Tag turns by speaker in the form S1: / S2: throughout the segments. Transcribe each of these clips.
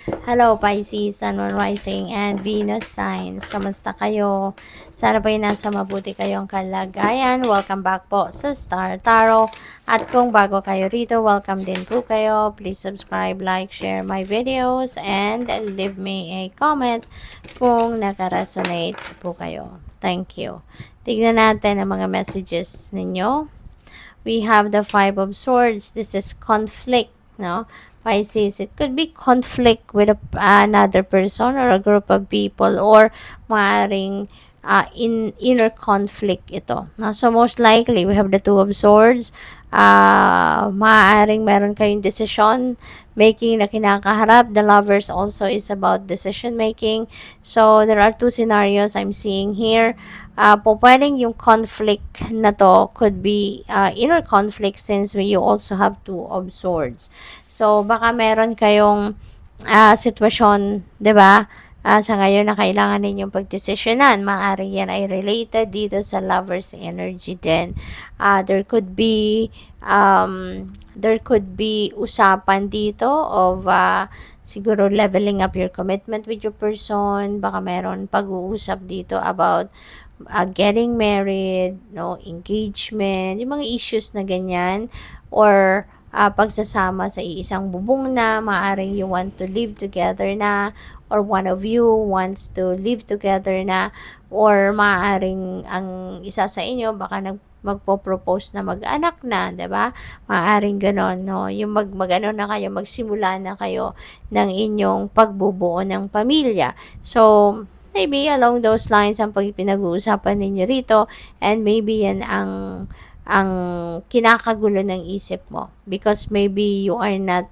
S1: Hello Pisces, Sun, Moon, Rising, and Venus signs. Kamusta kayo? Sana po'y nasa mabuti kayong kalagayan. Welcome back po sa Star Tarot. At kung bago kayo rito, welcome din po kayo. Please subscribe, like, share my videos, and leave me a comment kung nakaresonate po kayo. Thank you. Tignan natin ang mga messages ninyo. We have the Five of Swords. This is conflict, no? Pisces, it could be conflict with another person or a group of people, or maaring inner conflict ito. No? So most likely, we have the Two of Swords. Maaring meron kayong decision making na kinakaharap. The Lovers also is about decision making. So there are two scenarios I'm seeing here. Pwedeng yung conflict na to could be inner conflict, since you also have Two of Swords. So, baka meron kayong sitwasyon, 'di ba? Sa ngayon na kailangan ninyong pagdesisyonan. Maaari yan ay related dito sa Lovers energy din. There could be usapan dito of siguro leveling up your commitment with your person. Baka meron pag-uusap dito about getting married, no, engagement, yung mga issues na ganyan, or pagsasama sa iisang bubong na, maaring you want to live together na, or one of you wants to live together na, or maaring ang isa sa inyo baka magpo-propose na mag-anak na, 'di ba? Maaring gano'n, no? Yung mag-ano na kayo, magsimula na kayo ng inyong pagbubuo ng pamilya. So, maybe along those lines ang pinag-uusapan ninyo rito, and maybe yan ang kinakagulo ng isip mo, because maybe you are not,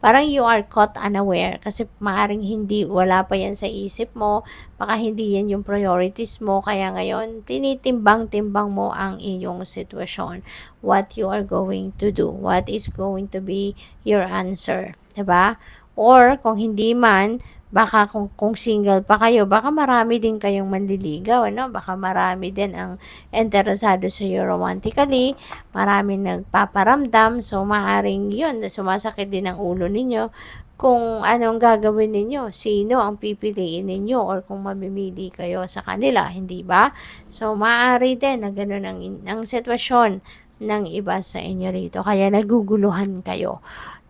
S1: parang you are caught unaware, kasi maaring wala pa yan sa isip mo, baka hindi yan yung priorities mo, kaya ngayon tinitimbang-timbang mo ang iyong sitwasyon, what you are going to do, what is going to be your answer, diba? Or kung hindi man, baka kung single pa kayo, baka marami din kayong manliligaw, ano? Baka marami din ang interesado sa iyo romantically, maraming nagpaparamdam, so maaring yun, sumasakit din ang ulo ninyo kung anong gagawin ninyo, sino ang pipiliin ninyo, or kung mamimili kayo sa kanila, hindi ba? So maaari din na ganun ang sitwasyon ng iba sa inyo rito, kaya naguguluhan kayo,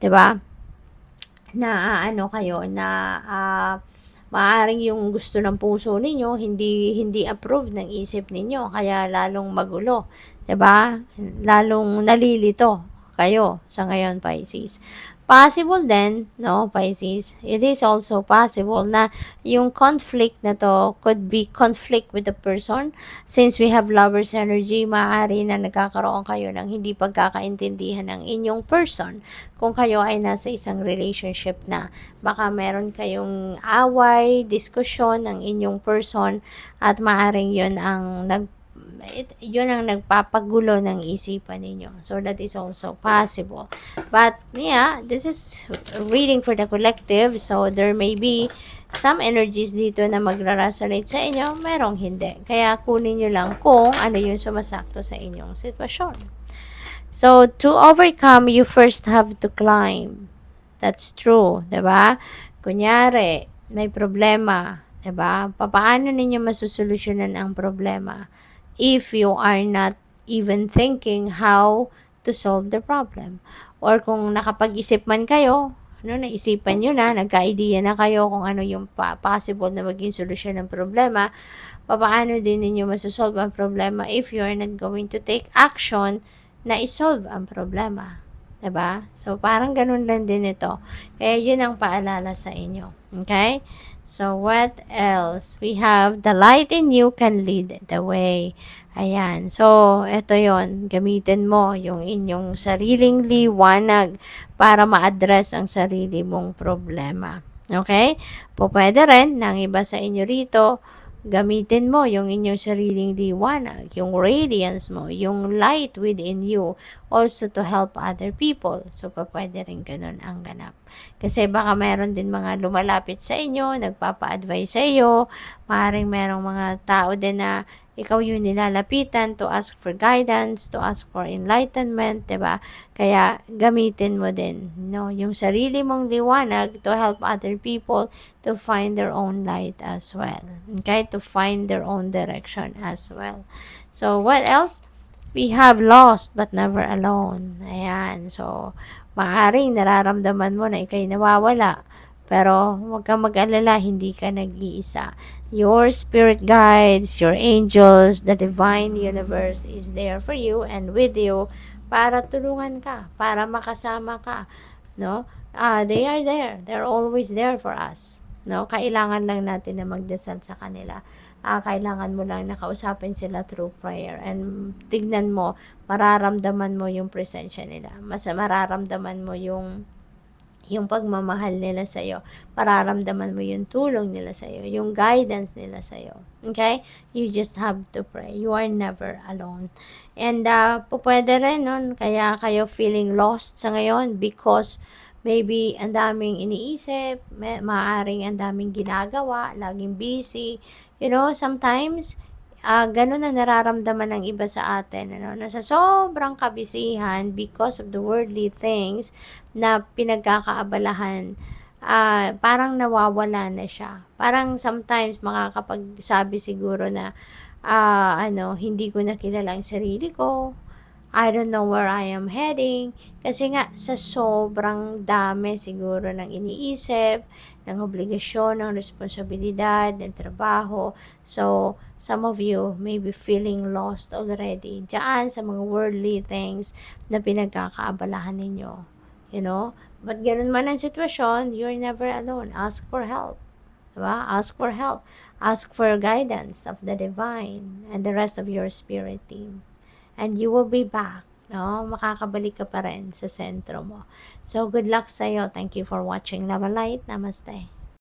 S1: 'di ba? Na kayo na maaaring yung gusto ng puso ninyo hindi approve ng isip ninyo, kaya lalong magulo, 'di ba? Lalong nalilito kayo sa ngayon, Pisces. Possible din, no, Pisces, it is also possible na yung conflict na to could be conflict with the person. Since we have Lovers energy, maaari na nagkakaroon kayo ng hindi pagkakaintindihan ng inyong person. Kung kayo ay nasa isang relationship na, baka meron kayong away, diskusyon ng inyong person, at maaring yun ang nagpapagulo ng isipan ninyo. So that is also possible. But yeah, this is reading for the collective, so there may be some energies dito na magra-resonate sa inyo, merong hindi. Kaya kunin nyo lang kung ano yung sumasakto sa inyong sitwasyon. So to overcome, you first have to climb. That's true, 'di ba? Kunyari, may problema, 'di ba? Paano ninyo masusolusyonan ang problema if you are not even thinking how to solve the problem? Or kung nakapag-isip man kayo, naisipan nyo na, nagka-idea na kayo kung ano yung possible na maging solusyon ng problema, paano din ninyo masosolve ang problema if you are not going to take action na isolve ang problema? 'Di ba? So, parang ganun lang din ito. Kaya yun ang paalala sa inyo. Okay? So, what else? We have the light in you can lead the way. Ayan. So, ito yon. Gamitin mo yung inyong sariling liwanag para ma-address ang sarili mong problema. Okay? Pwede rin ng iba sa inyo rito, gamitin mo yung inyong sariling liwanag, yung radiance mo, yung light within you, also to help other people. So, pwede rin ganun ang ganap. Kasi baka meron din mga lumalapit sa inyo, nagpapa-advise sa iyo, maaaring merong mga tao din na ikaw yung nilalapitan to ask for guidance, to ask for enlightenment, 'di ba? Kaya gamitin mo din, no, yung sarili mong liwanag to help other people to find their own light as well. Okay? To find their own direction as well. So, what else? We have lost but never alone. Ayan. So, maaring nararamdaman mo na ikay nawawala. Pero, huwag kang mag-alala, hindi ka nag-iisa. Your spirit guides, your angels, the divine universe is there for you and with you para tulungan ka, para makasama ka, no? They are there. They're always there for us. No, kailangan lang natin na magdasal sa kanila. Kailangan mo lang nakausapin sila through prayer and tignan mo, mararamdaman mo yung presensya nila. Mas mararamdaman mo yung pagmamahal nila sa iyo. Mararamdaman mo yung tulong nila sa iyo, yung guidance nila sa iyo. Okay? You just have to pray. You are never alone. And pwede rin nun, kaya kayo feeling lost sa ngayon because maybe ang daming iniisip, maaaring ang daming ginagawa, laging busy. You know, sometimes ganun na nararamdaman ng iba sa atin, ano, na sa sobrang kabisihan because of the worldly things na pinagkakaabalahan, parang nawawala na siya. Parang sometimes makakapagsabi siguro na, hindi ko na kilala ang sarili ko, I don't know where I am heading. Kasi nga, sa sobrang dami siguro ng iniisip, ng obligasyon, ng responsibilidad, ng trabaho. So, some of you may be feeling lost already diyan sa mga worldly things na pinagkakaabalahan ninyo. You know? But ganun man ang sitwasyon, you're never alone. Ask for help. Diba? Ask for help. Ask for guidance of the divine and the rest of your spirit team. And you will be back, no? Makakabalik ka pa rin sa sentro mo. So, good luck sa'yo. Thank you for watching Love and Light. Namaste.